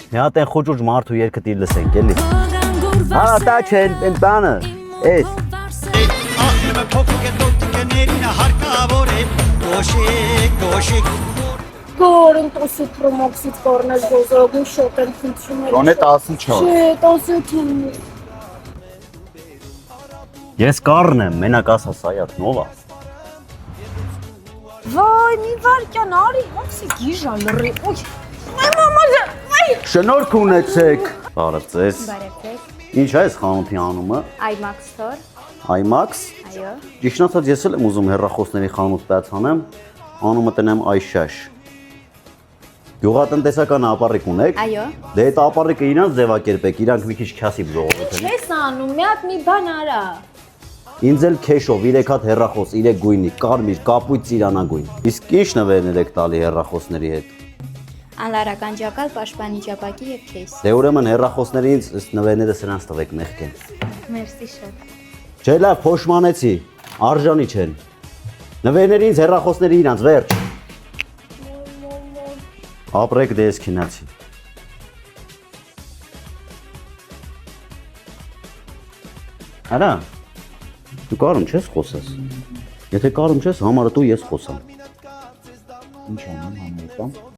Մի հատ են խոճուճ մարդու երգը դիր լսենք, էլի։ Հա, դա չէ, են բանը։ Էս։ Ահլը փոքր գոտկերին հարկավոր է գոշիկ Գորն տոսի պրոմոքսից կորնես գոզոգու շոտ են խնդրում Գոնե 14 Չէ, 18 Ես կառն եմ, մենակ ասա սայատ նովա։ Վայ, մի վարկյան արի, հացի գիժա լրի, ոյ, այ մամազը, այ Շնորհք ունեցեք։ Բարև ձեզ։ Բարևձեզ։ Ինչ է այս խանութի անունը։ IMAX Store, IMAX։ այո։ Ճիշտ ասած ես էլ եմ ուզում հեռախոսների խանութ բացանեմ, անունը տնեմ Այշաշ։ Գյուղատնտեսական ապառիկ ունեք։ Այո։ Դե այդ ապառիկը իրանց ձևակերպեք, իրանք մի քիչ քյասիվ ժողովուրդ են։ Չես անում, մի հատ մի բան արա Ինձ էլ քեշով 3 հատ հեռախոս, 3 գույնի, կարմիր, կապույտ, ծիրանագույն։ Իսկ ինչ նվերներ եք տալի հեռախոսների հետ։ Անլարական ջակալ, պաշտպանի ջապակի եւ քեյս։ Դե ուրեմն հեռախոսների ինձ ըստ նվերները սրանց տվեք մեղքեն։ Մերսի շատ։ Չէ լավ, փոշմանեցի, արժանի չեն։ Նվերների ինձ հեռախոսների իրանց վերջ։ Ապրեք դե ես քինացի։ Արա, դու կարում չես խոսես։ Եթե կարում չես, համարը դու ես խոսամ։ Ինչ անեմ համերտամ։